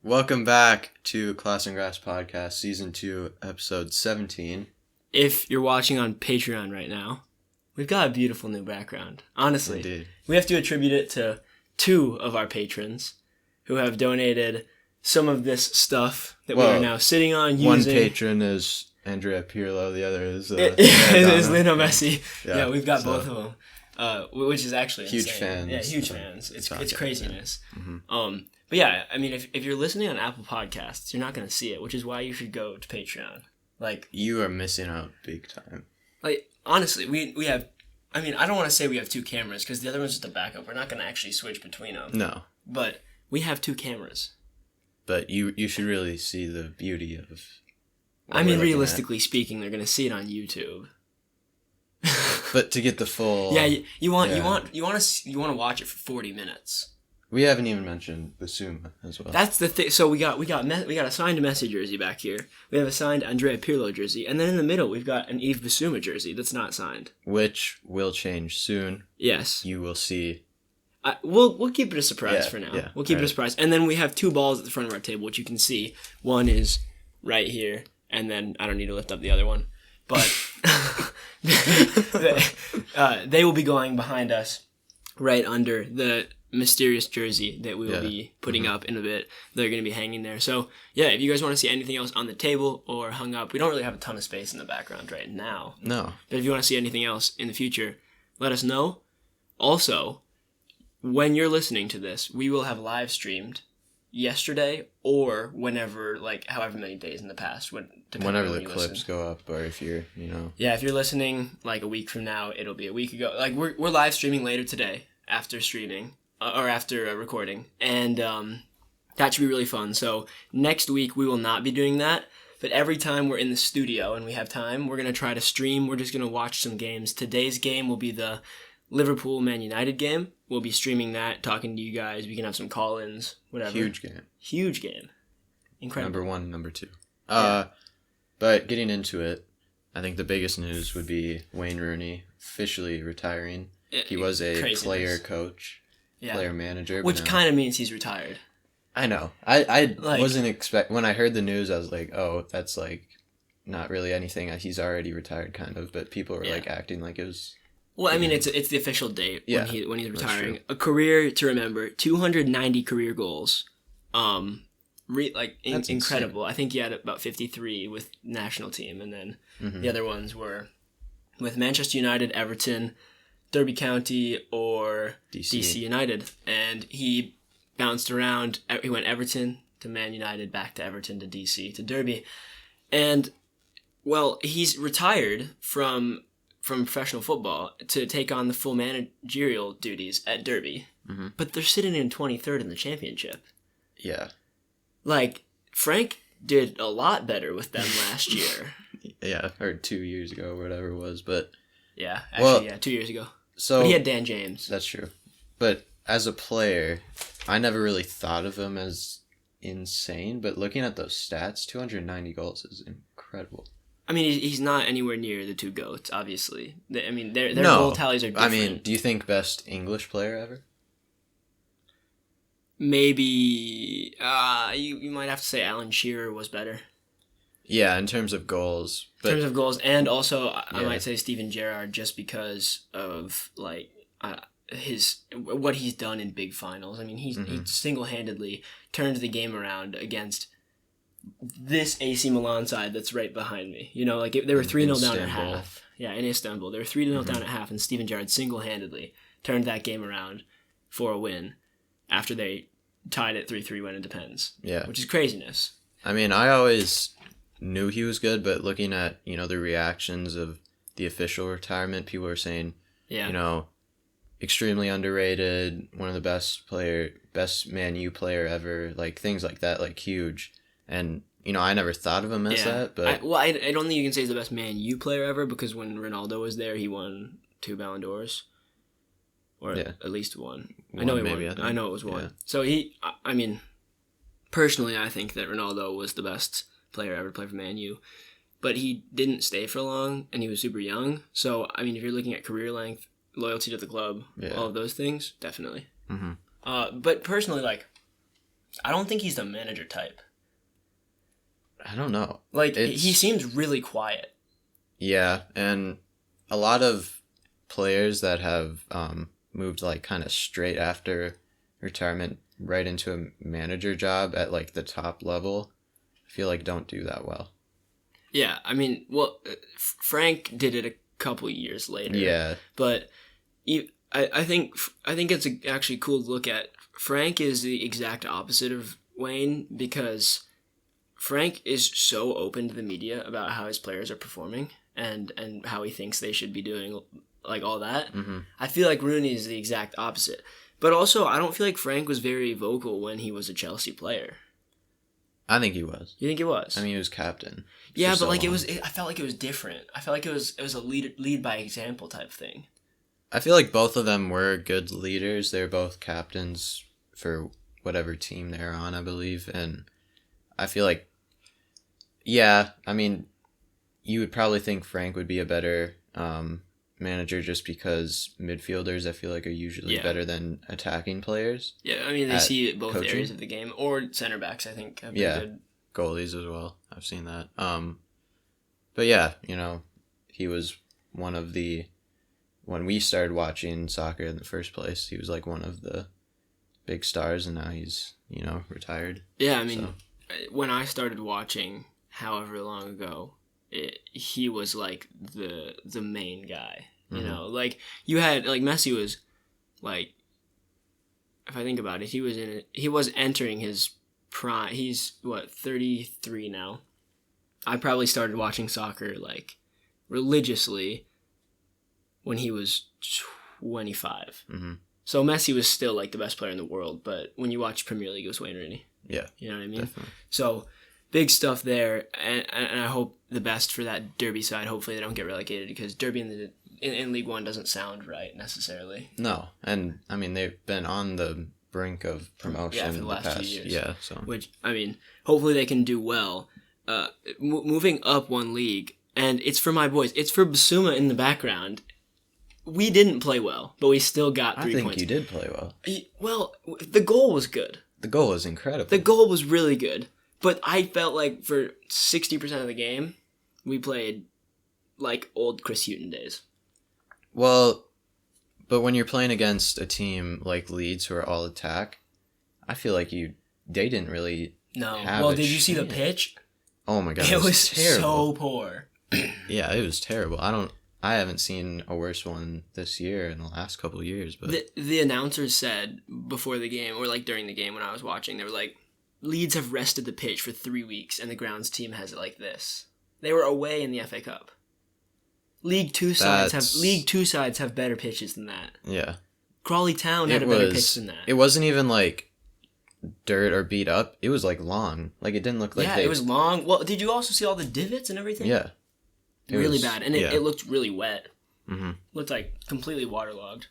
Welcome back to Class and Grass Podcast, Season 2, Episode 17. If you're watching on Patreon right now, we've got a beautiful new background. Honestly, Indeed. We have to attribute it to two of our patrons who have donated some of this stuff that we are now sitting on using. One patron is Andrea Pirlo, the other is Lionel Messi. Yeah, we've got both of them, which is actually huge insane. fans. Yeah, huge fans. It's craziness. Yeah. Mm-hmm. But yeah, I mean, if you're listening on Apple Podcasts, you're not going to see it, which is why you should go to Patreon. Like, you are missing out big time. Like, honestly, we have, I mean, I don't want to say we have two cameras because the other one's just a backup. We're not going to actually switch between them. No. But we have two cameras. But you should really see the beauty of I mean, realistically speaking, they're going to see it on YouTube. But to get the full... Yeah, you want to watch it for 40 minutes. We haven't even mentioned Basuma as well. That's the thing. So we got a signed Messi jersey back here. We have a signed Andrea Pirlo jersey, and then in the middle we've got an Yves Basuma jersey that's not signed, which will change soon. Yes, you will see. We'll keep it a surprise for now. Yeah, we'll keep it a surprise, and then we have two balls at the front of our table, which you can see. One is right here, and then I don't need to lift up the other one, but they will be going behind us, right under the mysterious jersey that we will be putting up in a bit. They're going to be hanging there. So yeah, if you guys want to see anything else on the table or hung up, we don't really have a ton of space in the background right now. No. But if you want to see anything else in the future, let us know. Also, when you're listening to this, we will have live streamed yesterday or whenever, like however many days in the past. Whenever the clips go up, or if you're, Yeah, if you're listening like a week from now, it'll be a week ago. Like we're live streaming later today after streaming. Or after recording, and that should be really fun. So next week we will not be doing that, but every time we're in the studio and we have time, we're going to try to stream. We're just going to watch some games. Today's game will be the Liverpool-Man United game. We'll be streaming that, talking to you guys. We can have some call-ins, whatever. Huge game. Incredible. Number 1, number 2. But getting into it, I think the biggest news would be Wayne Rooney officially retiring. He was a player-coach. Yeah. Player manager. Which kind of means he's retired. I know. I wasn't when I heard the news, I was like, oh, that's like not really anything. He's already retired kind of, but people were like acting like it was. Well, I mean, it's the official date when he's retiring. A career to remember, 290 career goals. Incredible. Insane. I think he had about 53 with national team, and then the other ones were with Manchester United, Everton, Derby County, or DC United. And he bounced around. He went Everton to Man United, back to Everton to DC to Derby. And, well, he's retired from professional football to take on the full managerial duties at Derby. Mm-hmm. But they're sitting in 23rd in the championship. Yeah. Like, Frank did a lot better with them last year. Yeah, or 2 years ago or whatever it was, but... Yeah, actually, 2 years ago. But he had Dan James. That's true. But as a player, I never really thought of him as insane, but looking at those stats, 290 goals is incredible. I mean, he's not anywhere near the two GOATs, obviously. Their goal tallies are different. I mean, do you think best English player ever? Maybe, you might have to say Alan Shearer was better. Yeah, in terms of goals. In terms of goals, and also I might say Steven Gerrard, just because of like what he's done in big finals. I mean, he single-handedly turned the game around against this AC Milan side that's right behind me. They were 3-0 down at half. Yeah, in Istanbul, they were 3-0 down at half, and Steven Gerrard single-handedly turned that game around for a win after they tied it 3-3 when it depends. Yeah, which is craziness. I mean, I always knew he was good, but looking at, the reactions of the official retirement, people were saying, extremely underrated, one of the best Man U player ever, like things like that, like huge. And, I never thought of him as that, but... I don't think you can say he's the best Man U player ever, because when Ronaldo was there, he won 2 Ballon d'Ors. Or at least one. I know he won. I know it was one. Yeah. So personally, I think that Ronaldo was the best player ever played for Man U, but he didn't stay for long, and he was super young. So, I mean, if you're looking at career length, loyalty to the club, all of those things, definitely. Mm-hmm. But personally, like, I don't think he's the manager type. I don't know. Like, he seems really quiet. Yeah, and a lot of players that have moved, like, kind of straight after retirement right into a manager job at, like, the top level, I feel like don't do that well. Yeah, I mean, well, Frank did it a couple years later. Yeah. But I think it's actually cool to look at. Frank is the exact opposite of Wayne because Frank is so open to the media about how his players are performing and how he thinks they should be doing, like, all that. Mm-hmm. I feel like Rooney is the exact opposite. But also, I don't feel like Frank was very vocal when he was a Chelsea player. I think he was. You think he was? I mean, he was captain. Yeah, but like long. I felt like it was different. I felt like it was a lead by example type thing. I feel like both of them were good leaders. They were both captains for whatever team they're on, I believe. And I feel like, yeah, I mean, you would probably think Frank would be a better manager just because midfielders, I feel like, are usually better than attacking players. Yeah, I mean, they see both coaching. Areas of the game. Or center backs, I think, have been good. Goalies as well. I've seen that. But yeah, you know, he was one of the... When we started watching soccer in the first place, he was like one of the big stars, and now he's, you know, retired. Yeah, I mean, when I started watching however long ago, he was like the main guy. You know, like you had like Messi was like, if I think about it, he was entering his prime. He's what, 33 now. I probably started watching soccer like religiously when he was 25. Mm-hmm. So Messi was still like the best player in the world, but when you watch Premier League, it was Wayne Rooney. Yeah. You know what I mean? Definitely. So big stuff there, and I hope the best for that Derby side. Hopefully they don't get relegated because Derby in League One doesn't sound right necessarily. No, and I mean they've been on the brink of promotion for the last 2 years. Yeah, so which I mean, hopefully they can do well. Moving up one league, and it's for my boys. It's for Basuma in the background. We didn't play well, but we still got 3 points. I think you did play well. Well, the goal was good. The goal was incredible. The goal was really good. But I felt like for 60% of the game, we played like old Chris Hughton days. Well, but when you're playing against a team like Leeds who are all attack, I feel like they didn't really have well, did you see the pitch? Oh my god, it was terrible. So poor. Yeah, it was terrible. I haven't seen a worse one this year in the last couple of years. But the announcers said before the game, or like during the game when I was watching, they were like, Leeds have rested the pitch for 3 weeks, and the grounds team has it like this. They were away in the FA Cup. League Two sides have better pitches than that. Yeah. Crawley Town had a better pitch than that. It wasn't even like dirt or beat up. It was like long. Like it didn't look like it was long. Well, did you also see all the divots and everything? Yeah. Really bad, and it looked really wet. Mm-hmm. Looked like completely waterlogged.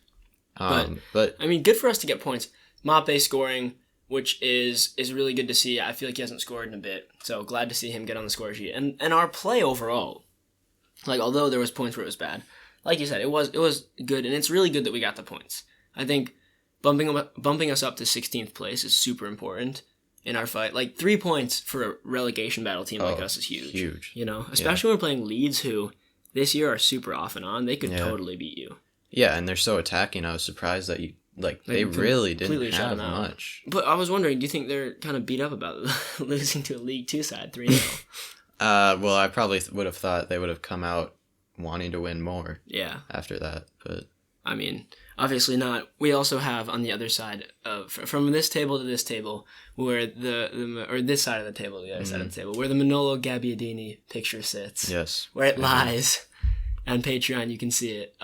But I mean, good for us to get points. Mape scoring, which is really good to see. I feel like he hasn't scored in a bit, so glad to see him get on the score sheet. And our play overall, like although there was points where it was bad, like you said, it was good, and it's really good that we got the points. I think bumping us up to 16th place is super important in our fight. Like 3 points for a relegation battle team like us is huge. Huge. You know, especially when we're playing Leeds, who this year are super off and on. They could totally beat you. Yeah, and they're so attacking. I was surprised that they really didn't have much. But I was wondering, do you think they're kind of beat up about losing to a League Two side 3-0? Well, I probably would have thought they would have come out wanting to win more. Yeah. After that, but I mean, obviously not. We also have on the other side of from this table to this table, where or this side of the table to the other side of the table, where the Manolo Gabbiadini picture sits. Yes. Where it lies. On Patreon, you can see it.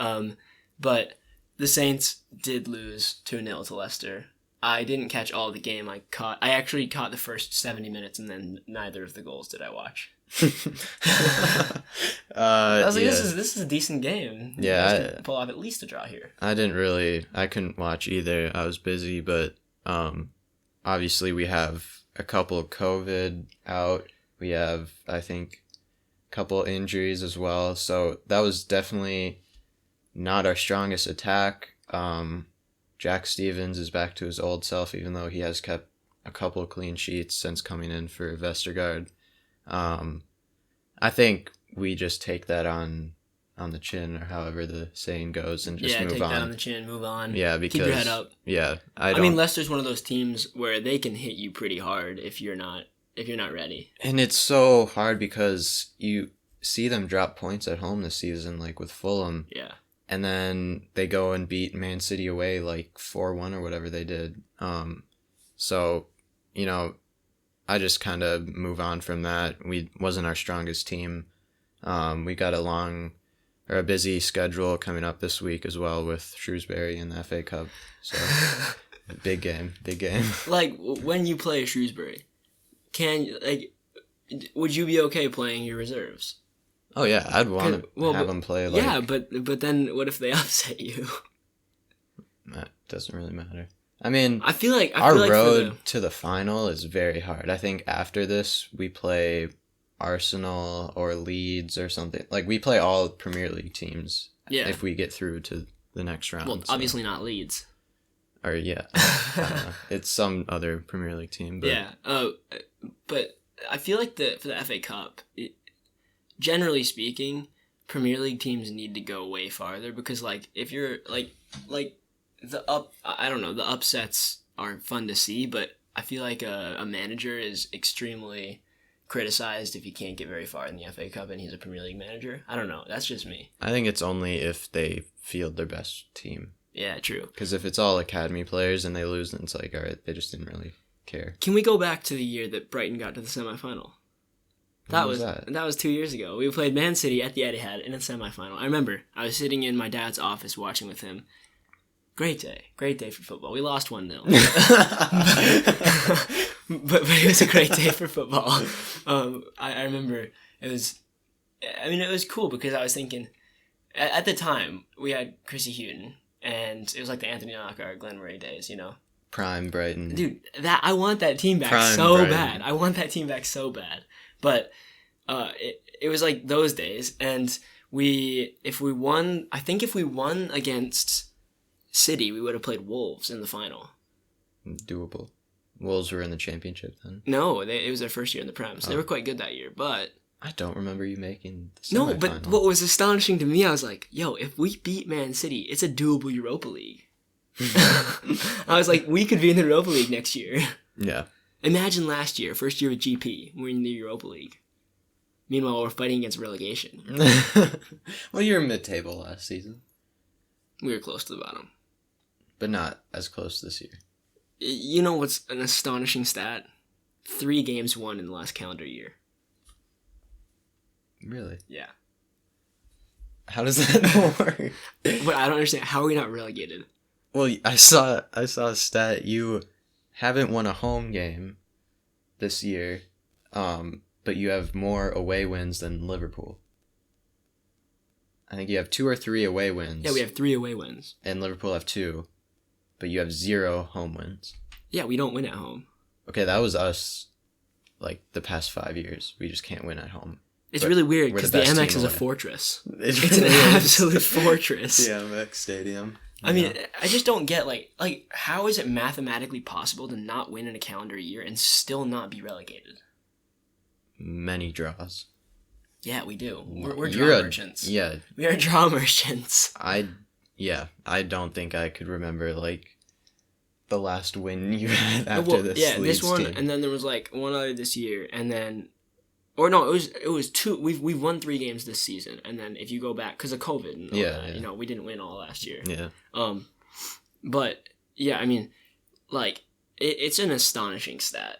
But the Saints did lose 2-0 to Leicester. I didn't catch all of the game. I actually caught the first 70 minutes, and then neither of the goals did I watch. I was like, this is a decent game. Yeah, pull off at least a draw here. I couldn't watch either. I was busy, but obviously we have a couple of COVID out. We have, I think, a couple injuries as well. So that was definitely not our strongest attack. Jack Stevens is back to his old self, even though he has kept a couple of clean sheets since coming in for Vestergaard. I think we just take that on the chin, or however the saying goes, and just move on. Yeah, take that on the chin, move on. Yeah, because keep your head up. Yeah, I mean, Leicester's one of those teams where they can hit you pretty hard if you're not ready. And it's so hard because you see them drop points at home this season, like with Fulham. Yeah. And then they go and beat Man City away like 4-1 or whatever they did. So, I just kind of move on from that. We wasn't our strongest team. We got a busy schedule coming up this week as well with Shrewsbury in the FA Cup. So, big game. Like, when you play Shrewsbury, would you be okay playing your reserves? Oh, yeah. I'd want to have them play. Yeah, but then what if they upset you? That doesn't really matter. I mean, I feel like our road to the final is very hard. I think after this, we play Arsenal or Leeds or something. Like, we play all Premier League teams if we get through to the next round. Well, obviously not Leeds. Or, yeah. I don't know. It's some other Premier League team. But... Yeah. But I feel like for the FA Cup, generally speaking, Premier League teams need to go way farther because, like, if you're, like the upsets aren't fun to see, but I feel like a manager is extremely criticized if he can't get very far in the FA Cup and he's a Premier League manager. I don't know. That's just me. I think it's only if they field their best team. Yeah, true. Because if it's all academy players and they lose, then it's like, all right, they just didn't really care. Can we go back to the year that Brighton got to the semifinal? That was 2 years ago. We played Man City at the Etihad in a semifinal. I remember I was sitting in my dad's office watching with him. Great day for football. We lost 1-0. but it was a great day for football. I remember it was cool because I was thinking, at the time, we had Chrissy Hughton, and it was like the Anthony Knockout, Glenn Murray days, Prime Brighton. Dude, I want that team back bad. I want that team back so bad. But it was like those days, and if we won against City, we would have played Wolves in the final. Doable. Wolves were in the championship then? No, it was their first year in the Prem, so they were quite good that year, but... I don't remember you making the semifinal. No, but what was astonishing to me, I was like, yo, if we beat Man City, it's a doable Europa League. I was like, we could be in the Europa League next year. Yeah. Imagine last year, first year with GP, we're in the Europa League. Meanwhile, we're fighting against relegation. Well, you were mid-table last season. We were close to the bottom. But not as close this year. You know what's an astonishing stat? 3 games won in the last calendar year. Really? Yeah. How does that work? But I don't understand. How are we not relegated? Well, I saw a stat. You haven't won a home game this year, but you have more away wins than Liverpool. I think you have 2 or 3 away wins. Yeah, we have 3 away wins. And Liverpool have 2, but you have 0 home wins. Yeah, we don't win at home. Okay, that was us, like, the past 5 years. We just can't win at home. It's really weird because the MX is a fortress. It's an absolute fortress. The MX Stadium. I mean, I just don't get, like, how is it mathematically possible to not win in a calendar year and still not be relegated? Many draws. Yeah, we do. We're draw merchants. Yeah. We are draw merchants. I don't think I could remember, like, the last win you had after this Leeds this one, team. And then there was, like, one other this year, and then... Or no, it was 2. We've won 3 games this season, and then if you go back... Because of COVID and all that, you know, we didn't win all last year. Yeah. But, yeah, I mean, like, it's an astonishing stat.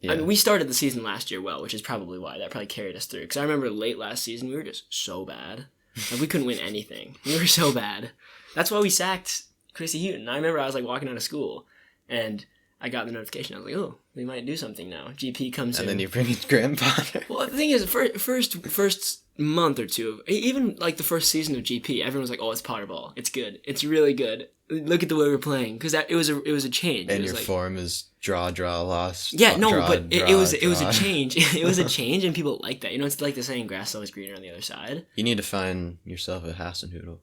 Yeah. I mean, we started the season last year well, which is probably why. That probably carried us through. Because I remember late last season, we were just so bad. Like, we couldn't win anything. We were so bad. That's why we sacked Chrissy Hughton. I remember I was, like, walking out of school, and I got the notification. I was like, oh, we might do something now. GP comes in. And then you bring in Graham Potter. Well, the thing is, first month or two, even, like, the first season of GP, everyone was like, oh, it's Potter ball. It's good. It's really good. Look at the way we're playing. Because it was a change. And your form is draw, loss. Yeah, it was a change. It was a change, and people like that. You know, it's like the saying, grass is always greener on the other side. You need to find yourself a Hasenhüttl.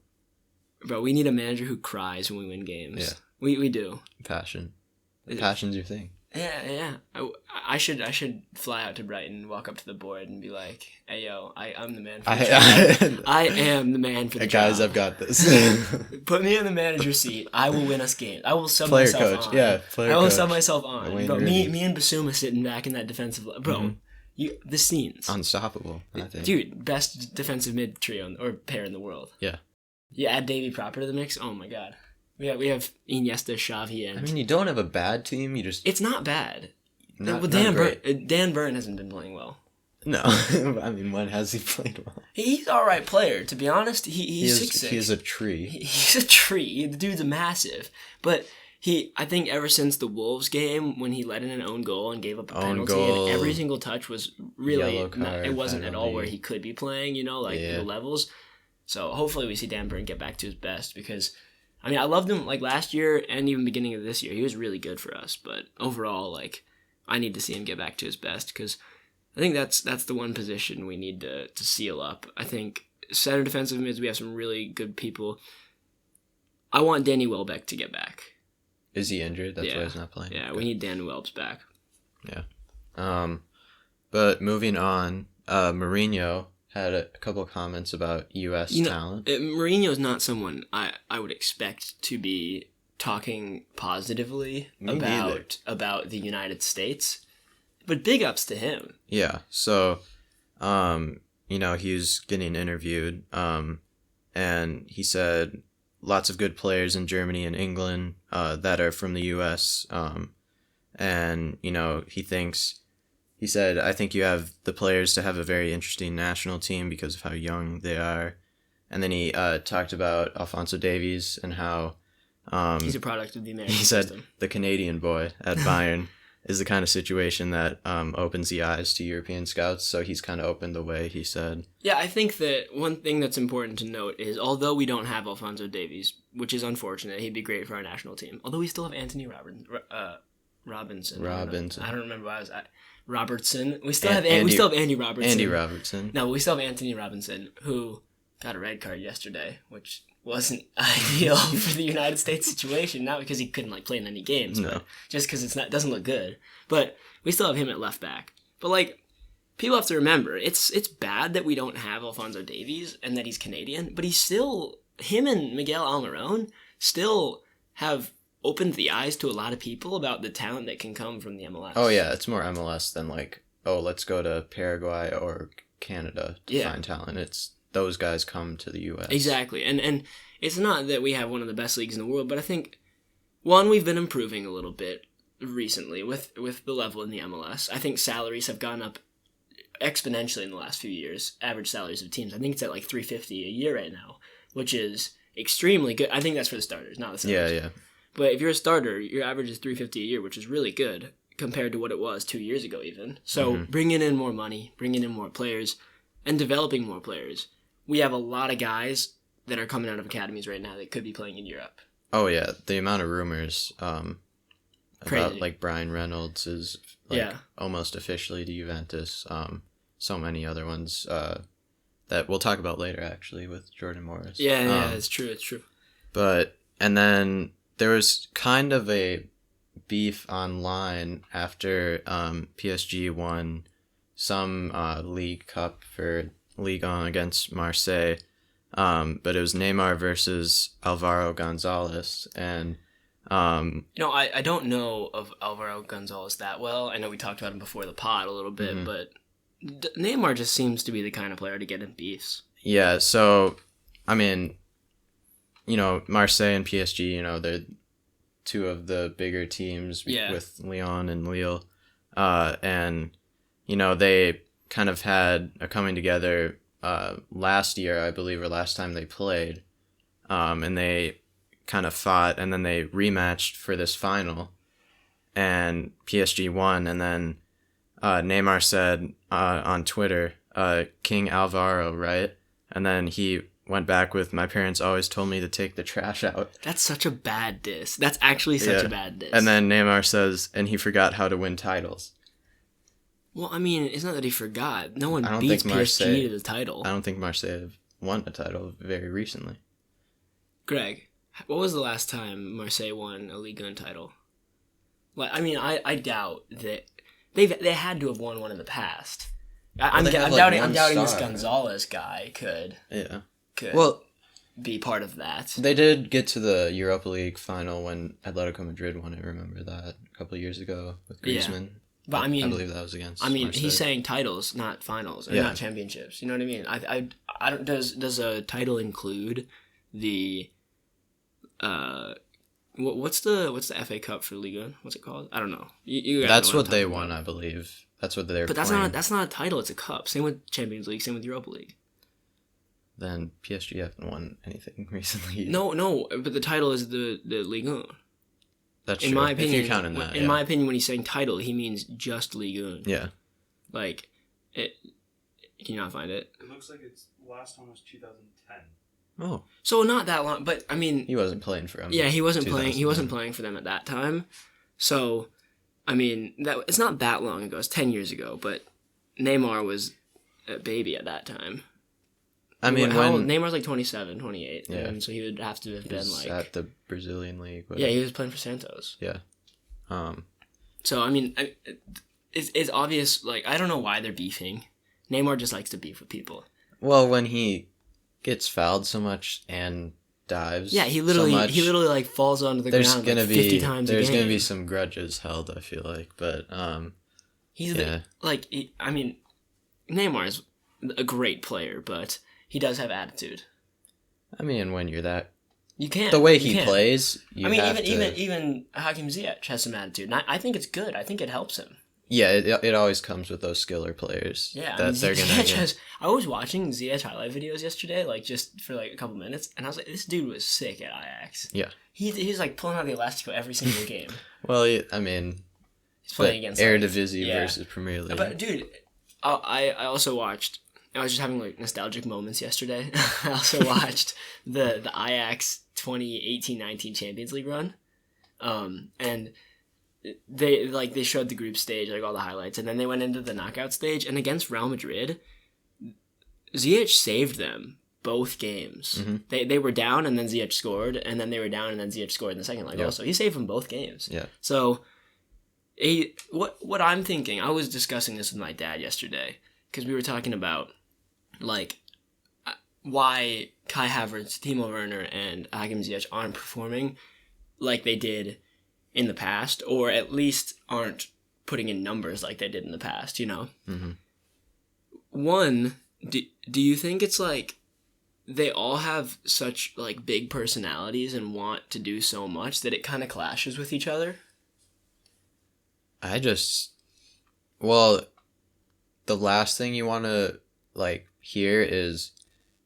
Bro, we need a manager who cries when we win games. Yeah. We do. Passion. Passion's your thing. Yeah. I should fly out to Brighton, walk up to the board, and be like, "Hey, yo, I'm the man for the job. I am the man for the job. Guys, I've got this. Put me in the manager's seat. I will win us games. I will sub player myself coach. on. Yeah, player I will coach. sub myself on. Bro, me and Basuma sitting back in that defensive... Bro, the scenes. Unstoppable, I think. Dude, best defensive mid trio or pair in the world. Yeah. You add Davy Proper to the mix, oh my god. We have Iniesta, Xavi, and... I mean, you don't have a bad team, you just... It's not bad. Not Dan Burn hasn't been playing well. No. I mean, when has he played well? He's an alright player, to be honest. He's 6'6". He's a tree. He's a tree. The dude's massive. But I think ever since the Wolves game, when he let in an own goal and gave up a penalty, and every single touch was really... it wasn't at all where he could be playing, the levels. So hopefully we see Dan Burn get back to his best, because... I mean, I loved him, last year and even beginning of this year. He was really good for us. But overall, I need to see him get back to his best, because I think that's the one position we need to seal up. I think center defensive mids, we have some really good people. I want Danny Welbeck to get back. Is he injured? That's why he's not playing. Yeah, we need Danny Welbeck back. Yeah. But moving on, Mourinho had a couple of comments about U.S. talent. Mourinho's not someone I would expect to be talking positively about the United States, but big ups to him. Yeah. So, he was getting interviewed, and he said lots of good players in Germany and England that are from the U.S. And he said, I think you have the players to have a very interesting national team because of how young they are. And then he talked about Alphonso Davies and how... he's a product of the American system. He said the Canadian boy at Bayern is the kind of situation that opens the eyes to European scouts. So he's kind of opened the way, he said. Yeah, I think that one thing that's important to note is, although we don't have Alphonso Davies, which is unfortunate, he'd be great for our national team. Although we still have Anthony Robinson. I don't remember why I was... Robertson. We still have Andy Robertson. Andy Robertson. No, we still have Anthony Robinson, who got a red card yesterday, which wasn't ideal for the United States situation. Not because he couldn't play in any games, but just because it doesn't look good. But we still have him at left back. But people have to remember, it's bad that we don't have Alphonso Davies and that he's Canadian, but him and Miguel Almiron still have opened the eyes to a lot of people about the talent that can come from the MLS. Oh, yeah. It's more MLS than let's go to Paraguay or Canada to find talent. It's those guys come to the U.S. Exactly. And it's not that we have one of the best leagues in the world, but I think, one, we've been improving a little bit recently with the level in the MLS. I think salaries have gone up exponentially in the last few years, average salaries of teams. I think it's at $350 a year right now, which is extremely good. I think that's for the starters, not the salaries. Yeah. But if you're a starter, your average is $350 a year, which is really good compared to what it was 2 years ago even. So bringing in more money, bringing in more players, and developing more players. We have a lot of guys that are coming out of academies right now that could be playing in Europe. Oh, yeah. The amount of rumors about Brian Reynolds is almost officially to Juventus. So many other ones that we'll talk about later, actually, with Jordan Morris. Yeah, it's true. And then there was kind of a beef online after PSG won some League Cup for Ligue 1 against Marseille, but it was Neymar versus Alvaro Gonzalez, and I don't know of Alvaro Gonzalez that well. I know we talked about him before the pod a little bit, but Neymar just seems to be the kind of player to get in beefs. Yeah, so I mean, Marseille and PSG, they're two of the bigger teams with Lyon and Lille. And, they kind of had a coming together last year, I believe, or last time they played. And they kind of fought, and then they rematched for this final. And PSG won, and then Neymar said on Twitter, King Alvaro, right? And then he went back with, my parents always told me to take the trash out. That's such a bad diss. That's actually such a bad diss. And then Neymar says, and he forgot how to win titles. Well, I mean, it's not that he forgot. No one beats PSG to the title. I don't think Marseille have won a title very recently. Greg, what was the last time Marseille won a Ligue 1 title? Like, I mean, I doubt that they had to have won one in the past. I'm doubting this Gonzalez guy could be part of that. They did get to the Europa League final when Atletico Madrid won it. Remember that a couple of years ago with Griezmann. Yeah. But I mean, I believe that was against. I mean, he's saying titles, not finals, or not championships. You know what I mean? I don't. Does a title include the what's the FA Cup for Liga? What's it called? I don't know. That's what they won, I believe. That's what they're. But that's not a title. It's a cup. Same with Champions League. Same with Europa League. Then PSG haven't won anything recently. No. But the title is the Ligue 1. That's true. In my opinion, if you're counting that. In my opinion, when he's saying title, he means just Ligue 1. Yeah. Like, it. Can you not find it? It looks like it's last one was 2010. Oh. So not that long, but I mean. He wasn't playing for them. Yeah, he wasn't playing. He wasn't playing for them at that time. So, I mean, it's not that long ago. It's 10 years ago, but Neymar was a baby at that time. I mean, Neymar's like 27, 28, and so he would have to have been like at the Brazilian league. Yeah, he was playing for Santos. Yeah. So I mean, it's obvious. Like, I don't know why they're beefing. Neymar just likes to beef with people. Well, when he gets fouled so much and dives, he literally like falls onto the ground like 50 times. There's gonna be some grudges held. I feel like, but he's I mean, Neymar is a great player, but he does have attitude. I mean, when you're that, you can't. The way he plays, even Hakim Ziyech has some attitude, and I think it's good. I think it helps him. Yeah, it always comes with those skiller players. Yeah, I was watching Ziyech highlight videos yesterday, like just for like a couple minutes, and I was like, this dude was sick at Ajax. Yeah, he's like pulling out the Elastico every single game. Well, I mean, he's playing against Eredivisie versus Premier League. But dude, I also watched. I was just having like nostalgic moments yesterday. I also watched the Ajax 2018-19 Champions League run, and they showed the group stage, like all the highlights, and then they went into the knockout stage. And against Real Madrid, Ziyech saved them both games. Mm-hmm. They were down, and then Ziyech scored, and then they were down, and then Ziyech scored in the second leg. Yep. Also, he saved them both games. Yeah. So, what I'm thinking, I was discussing this with my dad yesterday because we were talking about. Like, why Kai Havertz, Timo Werner, and Hakim Ziyech aren't performing like they did in the past, or at least aren't putting in numbers like they did in the past, you know? Mm-hmm. One, do you think it's like they all have such like big personalities and want to do so much that it kind of clashes with each other? Well, the last thing you want to like hear is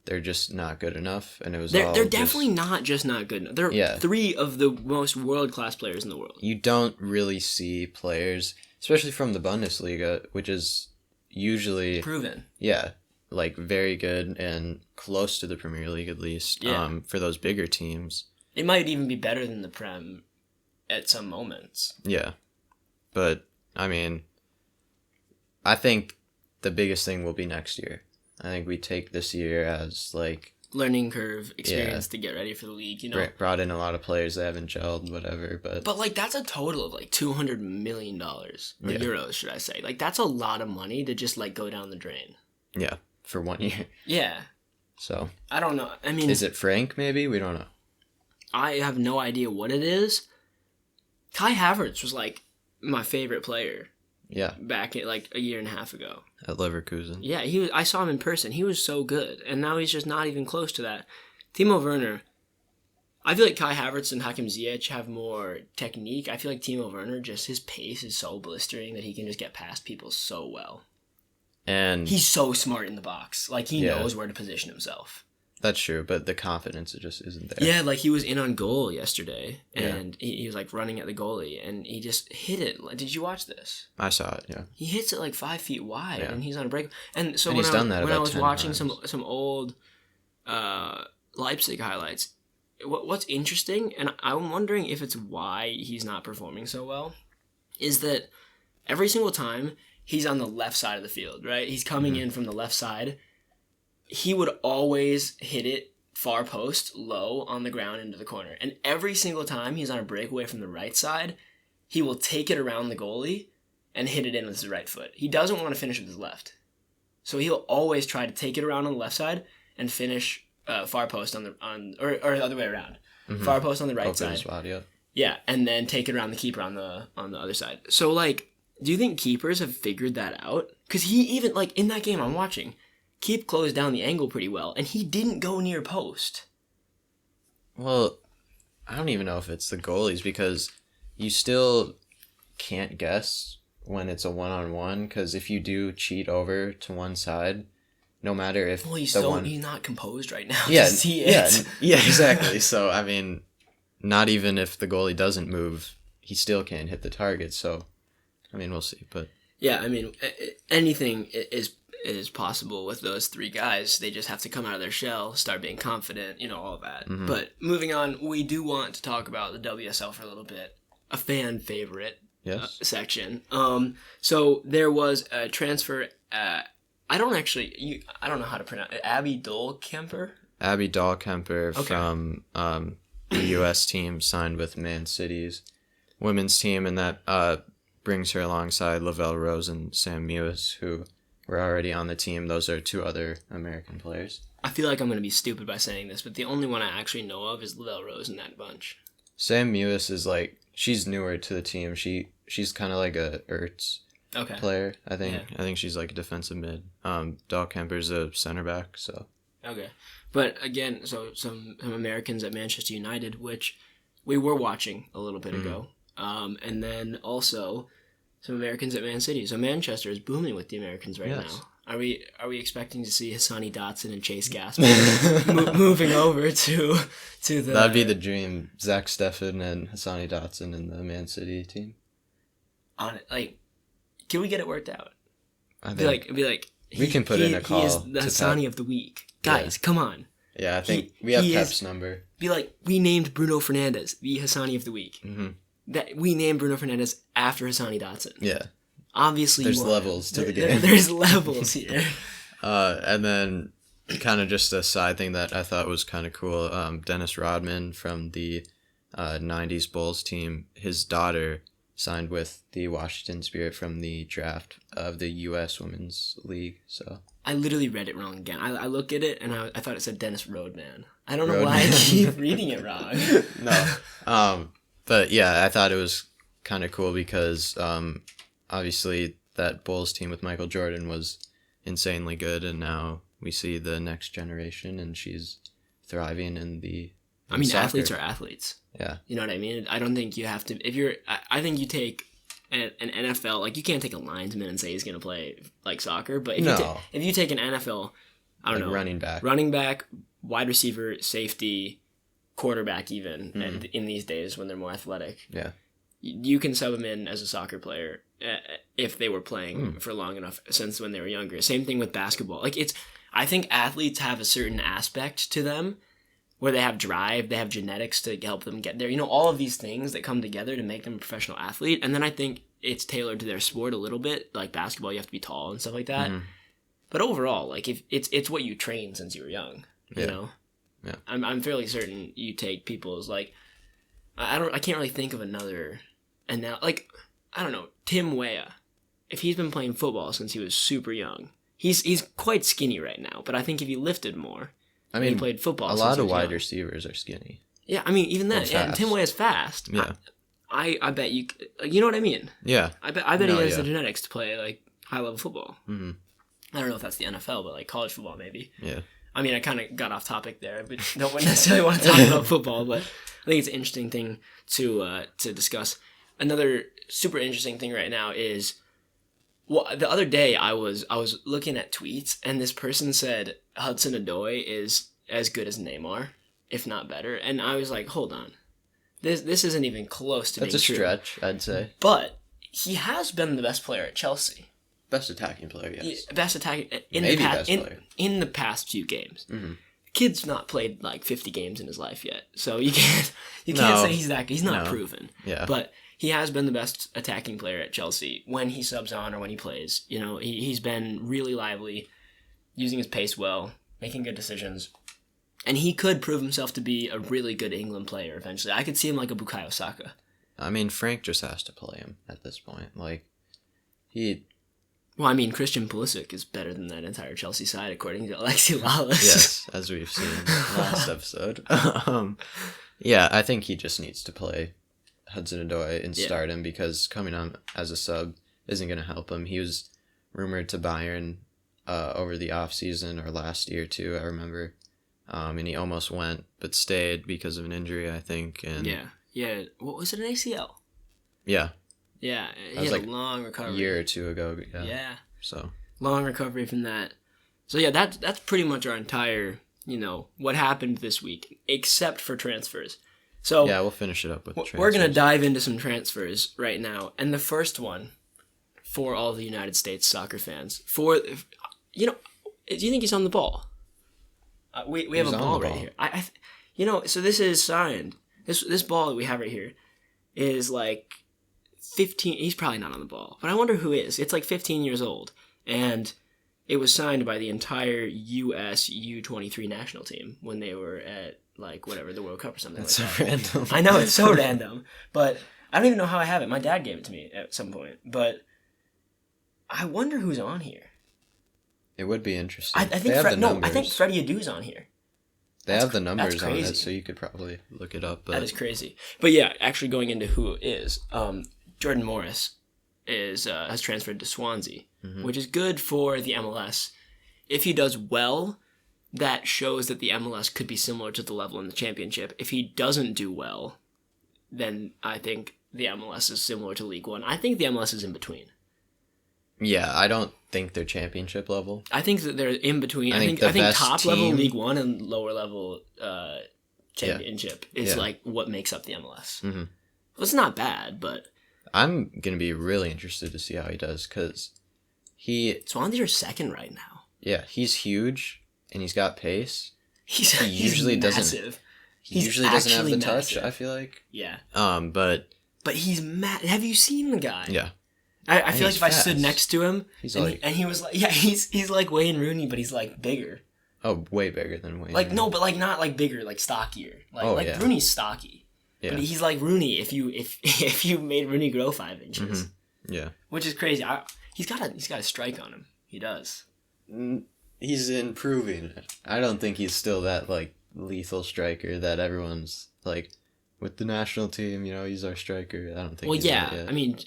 they're just not good enough, and they're definitely not just not good enough. They're three of the most world-class players in the world. You don't really see players, especially from the Bundesliga, which is usually proven. Yeah, like very good and close to the Premier League at least. Yeah. For those bigger teams, it might even be better than the Prem at some moments. Yeah, but I mean, I think the biggest thing will be next year. I think we take this year as like learning curve experience to get ready for the league. You know, brought in a lot of players that haven't gelled, whatever. But like that's a total of like $200 million or euros, should I say? Like that's a lot of money to just like go down the drain. Yeah, for 1 year. Yeah. So I don't know. I mean, is it Frank? Maybe we don't know. I have no idea what it is. Kai Havertz was like my favorite player. Yeah. Back at like a year and a half ago. At Leverkusen. Yeah, I saw him in person. He was so good. And now he's just not even close to that. Timo Werner, I feel like Kai Havertz and Hakim Ziyech have more technique. I feel like Timo Werner, just his pace is so blistering that he can just get past people so well. And he's so smart in the box. Like he knows where to position himself. That's true, but the confidence just isn't there. Yeah, like he was in on goal yesterday, and he was like running at the goalie, and he just hit it. Did you watch this? I saw it. Yeah. He hits it like 5 feet wide, and he's on a break. And so when I was watching some old Leipzig highlights, what's interesting, and I'm wondering if it's why he's not performing so well, is that every single time he's on the left side of the field, right? He's coming in from the left side. He would always hit it far post, low on the ground into the corner. And every single time he's on a breakaway from the right side, he will take it around the goalie and hit it in with his right foot. He doesn't want to finish with his left. So he'll always try to take it around on the left side and finish far post or the other way around. Mm-hmm. Far post on the right side. Spot, yeah. Yeah, and then take it around the keeper on the other side. So, like, do you think keepers have figured that out? Because he even, like, in that game I'm watching, Keep closed down the angle pretty well, and he didn't go near post. Well, I don't even know if it's the goalies, because you still can't guess when it's a one-on-one, because if you do cheat over to one side, no matter if he's not composed right now. Yeah, yeah, exactly. So, I mean, not even if the goalie doesn't move, he still can't hit the target. So, I mean, we'll see. But yeah, I mean, anything is possible with those three guys. They just have to come out of their shell, start being confident, all that. Mm-hmm. But moving on, we do want to talk about the WSL for a little bit. A fan favorite section. So there was a transfer. I don't know how to pronounce it. Abby Dahlkemper? Abby Dahlkemper from the U.S. team signed with Man City's women's team, and that brings her alongside Lavelle Rose and Sam Mewis, who were already on the team. Those are two other American players. I feel like I'm going to be stupid by saying this, but the only one I actually know of is Lavelle Rose in that bunch. Sam Mewis is she's newer to the team. She's kind of like a Ertz player, I think. Yeah. I think she's like a defensive mid. Dahlkemper's a center back, so. Okay. But again, so some Americans at Manchester United, which we were watching a little bit ago. And then also some Americans at Man City. So Manchester is booming with the Americans right now. Are we expecting to see Hassani Dotson and Chase Gasper moving over to the... That'd be the dream. Zach Steffen and Hassani Dotson in the Man City team. Can we get it worked out? I think we can put in a call. He is the Hassani of the week. Guys, come on. Yeah, I think we have Pep's number. Be like, we named Bruno Fernandes the Hassani of the week. Mm-hmm. That we named Bruno Fernandes after Hassani Dotson. Yeah. Obviously, there's levels to the game. There's levels here. And then, kind of just a side thing that I thought was kind of cool. Dennis Rodman from the '90s Bulls team. His daughter signed with the Washington Spirit from the draft of the U.S. Women's League. So I literally read it wrong again. I looked at it and I thought it said Dennis Rodman. I don't know why I keep reading it wrong. No. But yeah, I thought it was kind of cool because obviously that Bulls team with Michael Jordan was insanely good, and now we see the next generation, and she's thriving in soccer. Athletes are athletes. Yeah. You know what I mean? I don't think you have to... I think you take an NFL... Like, you can't take a linesman and say he's going to play, like, soccer, but if you take an NFL... I don't know. Running back, wide receiver, safety, quarterback even, in these days when they're more athletic. Yeah. You can sub them in as a soccer player if they were playing for long enough since when they were younger. Same thing with basketball. I think athletes have a certain aspect to them where they have drive, they have genetics to help them get there. All of these things that come together to make them a professional athlete. And then I think it's tailored to their sport a little bit. Like basketball, you have to be tall and stuff like that. Mm-hmm. But overall, if it's what you train since you were young, you know? Yeah. I'm fairly certain you take people's I can't really think of another, and now I don't know, Tim Weah. If he's been playing football since he was super young, he's quite skinny right now. But I think if he lifted more, he played football. A lot of wide receivers are skinny. Yeah, I mean even that. Yeah, Tim Weah's fast. Yeah, I bet you. You know what I mean? Yeah. I bet he has the genetics to play high level football. Mm-hmm. I don't know if that's the NFL, but college football maybe. Yeah. I mean, I kind of got off topic there, but don't necessarily want to talk about football. But I think it's an interesting thing to discuss. Another super interesting thing right now is, the other day I was looking at tweets, and this person said Hudson Odoi is as good as Neymar, if not better, and I was like, hold on, this isn't even close to being true. That's a stretch, I'd say. But he has been the best player at Chelsea. Best attacking player, yes. Best attacking in the past few games. Mm-hmm. Kid's not played 50 games in his life yet, so you can't say he's that. He's not proven. Yeah. But he has been the best attacking player at Chelsea when he subs on or when he plays. He's been really lively, using his pace well, making good decisions, and he could prove himself to be a really good England player eventually. I could see him like a Bukayo Saka. I mean, Frank just has to play him at this point. Like, Well, I mean, Christian Pulisic is better than that entire Chelsea side, according to Alexi Lalas. Yes, as we've seen last episode. Yeah, I think he just needs to play Hudson-Odoi and start him, because coming on as a sub isn't going to help him. He was rumored to Bayern over the offseason, or last year too, I remember. And he almost went, but stayed because of an injury, I think. And yeah. What was it, an ACL? Yeah. Yeah, he was had like a long recovery. A year or two ago. Yeah. So long recovery from that. So yeah, that's pretty much our entire, what happened this week, except for transfers. So yeah, we'll finish it up with transfers. We're gonna dive into some transfers right now, and the first one for all the United States soccer fans. Do you think he's on the ball? We have a ball right here. So this is signed. This ball that we have right here is like 15. He's probably not on the ball, but I wonder who is. It's like 15 years old, and it was signed by the entire U.S. U23 national team when they were at the World Cup or something. That's like that. Random. I know, it's so random, but I don't even know how I have it. My dad gave it to me at some point, but I wonder who's on here. It would be interesting. I think Freddie Adu's on here. They have the numbers on it, so you could probably look it up. But... That is crazy. But yeah, actually going into who it is, Jordan Morris has transferred to Swansea, which is good for the MLS. If he does well, that shows that the MLS could be similar to the level in the Championship. If he doesn't do well, then I think the MLS is similar to League One. I think the MLS is in between. Yeah, I don't think they're Championship level. I think that they're in between. I think top level League One and lower level Championship is like what makes up the MLS. Mm-hmm. Well, it's not bad, but I'm gonna be really interested to see how he does, because Swansea's your second right now. Yeah, he's huge he usually massive. He usually doesn't have the touch, I feel like. Yeah. But he's mad. Have you seen the guy? Yeah. I feel like if fast. I stood next to him, he was like, he's like Wayne Rooney, but he's like bigger. Oh, way bigger than Wayne. Like Rooney. No, but like not like bigger, like stockier. Rooney's stocky. Yeah. But he's like Rooney if you made Rooney grow 5 inches. Mm-hmm. Yeah. Which is crazy. He's got a strike on him. He does. He's improving. I don't think he's still that like lethal striker that everyone's like with the national team. He's our striker. I don't think. Well, yeah. I mean,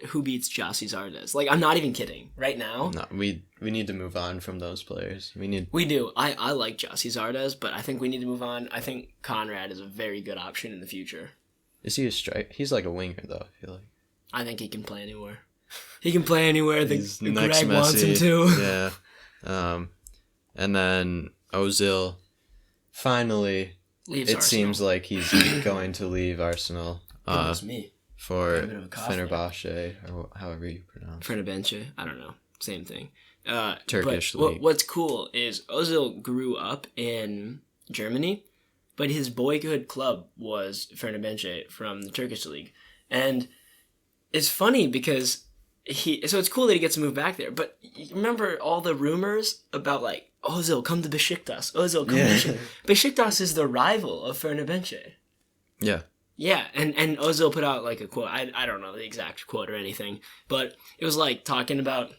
who beats Gyasi Zardes? Like, I'm not even kidding. Right now, no. We need to move on from those players. We do. I like Gyasi Zardes, but I think we need to move on. I think Conrad is a very good option in the future. Is he a striker? He's like a winger, though. I feel like. I think he can play anywhere. He can play anywhere that Greg wants him to. Yeah. And then Ozil, finally, leaves it Arsenal. Seems like he's going to leave Arsenal. Me. For Fenerbahce, or however you pronounce it. Fenerbahce, I don't know. Same thing. Turkish league. What's cool is Ozil grew up in Germany, but his boyhood club was Fenerbahce from the Turkish league. And it's funny because so it's cool that he gets to move back there, but you remember all the rumors about like, Ozil, come to Besiktas. Ozil, come to Besiktas. Besiktas is the rival of Fenerbahce. Yeah. Yeah, and Ozil put out like a quote. I don't know the exact quote or anything, but it was like talking about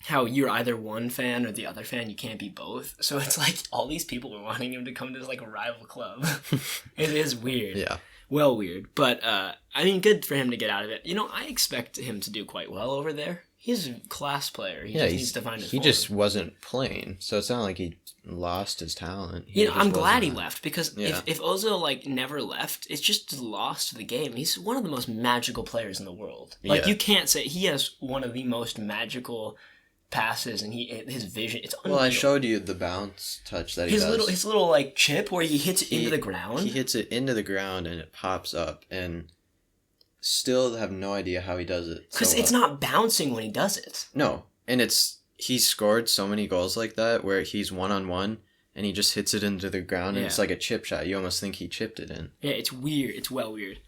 how you're either one fan or the other fan. You can't be both. So it's like all these people were wanting him to come to like a rival club. It is weird. Yeah. Well, weird. But, I mean, good for him to get out of it. I expect him to do quite well over there. He's a class player. He just needs to find his form. He just wasn't playing, so it's not like he lost his talent. I'm glad he left, because if Ozil, like, never left, it's just lost to the game. He's one of the most magical players in the world. Like, you can't say... He has one of the most magical passes, and his vision, it's unreal. Well, I showed you the bounce touch that he does. His little like chip where he hits it into the ground. He hits it into the ground and it pops up, and still have no idea how he does it. Because it's not bouncing when he does it. No, and he's scored so many goals like that where he's 1-on-1 and he just hits it into the ground and it's like a chip shot. You almost think he chipped it in. Yeah, it's weird. It's well weird.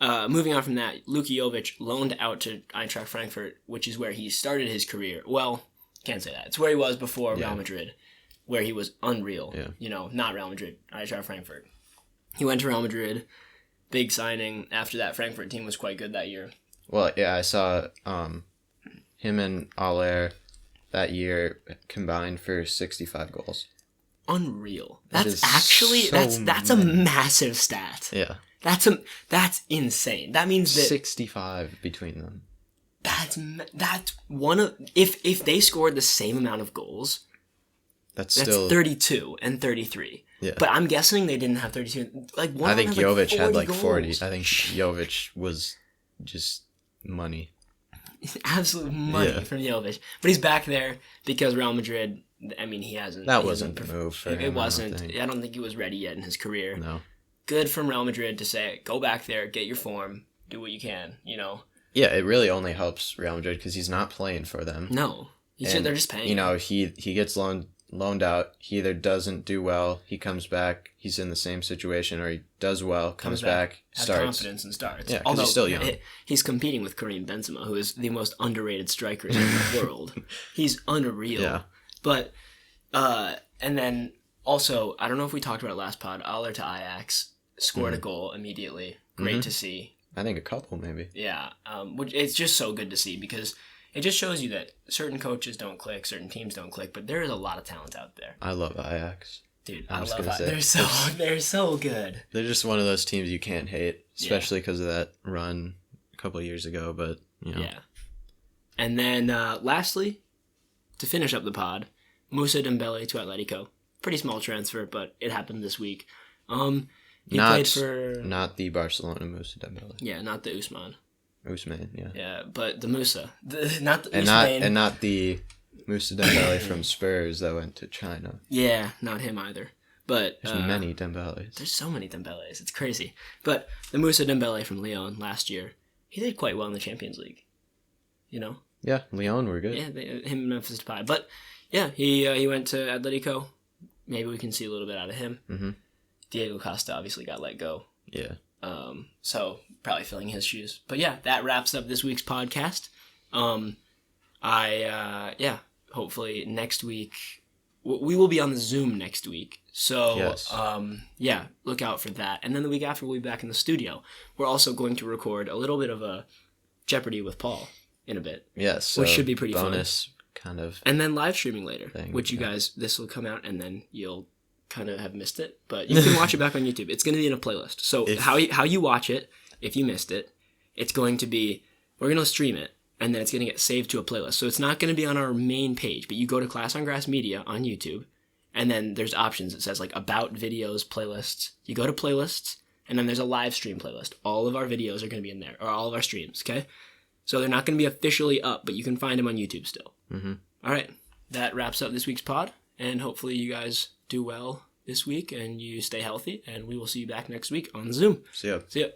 Moving on from that, Luka Jovic loaned out to Eintracht Frankfurt, which is where he started his career. Well, can't say that. It's where he was before Real Madrid, where he was unreal. Yeah. Not Real Madrid, Eintracht Frankfurt. He went to Real Madrid, big signing after that Frankfurt team was quite good that year. Well, yeah, I saw him and Aller that year combined for 65 goals. Unreal. That's actually that's a massive stat. Yeah. That's insane. That means that 65 between them. That's one of if they scored the same amount of goals, that's still 32 and 33. Yeah. But I'm guessing they didn't have 32. Like one. I think Jovic had like goals. 40. I think Jovic was just money. Absolute money from Jovic. But he's back there because Real Madrid. I mean, he hasn't. That wasn't the move for him. It wasn't. I don't think he was ready yet in his career. No. Good from Real Madrid to say, go back there, get your form, do what you can. Yeah, it really only helps Real Madrid because he's not playing for them. No, they're just paying. He gets loaned out. He either doesn't do well, he comes back, he's in the same situation, or he does well, comes back, has starts. confidence and starts. Yeah, because he's still young. He's competing with Karim Benzema, who is the most underrated striker in the world. He's unreal. Yeah. But, and then also, I don't know if we talked about it last pod, Aller to Ajax scored a goal immediately. Great to see. I think a couple, maybe. Yeah, which it's just so good to see because it just shows you that certain coaches don't click, certain teams don't click, but there is a lot of talent out there. I love Ajax. Dude, I love Ajax. They're so good. They're just one of those teams you can't hate, especially because of that run a couple of years ago, but, Yeah. And then, lastly, to finish up the pod, Moussa Dembele to Atletico. Pretty small transfer, but it happened this week. He played for... Not the Barcelona Moussa Dembele. Yeah, not the Usman, yeah. Yeah, but the Moussa. Not the Usman. And not the Moussa Dembele from Spurs that went to China. Yeah, not him either. But there's many Dembeles. There's so many Dembeles. It's crazy. But the Moussa Dembele from Lyon last year, he did quite well in the Champions League. Yeah, Lyon were good. Yeah, him and Memphis Depay. But yeah, he went to Atletico. Maybe we can see a little bit out of him. Mm-hmm. Diego Costa obviously got let go. Yeah. So probably filling his shoes. But yeah, that wraps up this week's podcast. Hopefully next week we will be on the Zoom next week. So yes. Look out for that. And then the week after we'll be back in the studio. We're also going to record a little bit of a Jeopardy with Paul in a bit. Yes. So which should be pretty bonus fun. Kind of. And then live streaming later, which you guys, this will come out and then you'll kind of have missed it, but you can watch it back on YouTube. It's going to be in a playlist. So how you watch it, if you missed it, it's going to be, we're going to stream it, and then it's going to get saved to a playlist. So it's not going to be on our main page, but you go to Class on Grass Media on YouTube, and then there's options. It says like About Videos, Playlists. You go to Playlists, and then there's a live stream playlist. All of our videos are going to be in there, or all of our streams, okay? So they're not going to be officially up, but you can find them on YouTube still. Mm-hmm. All right. That wraps up this week's pod, and hopefully you guys do well this week and you stay healthy, and we will see you back next week on Zoom. See ya. See ya.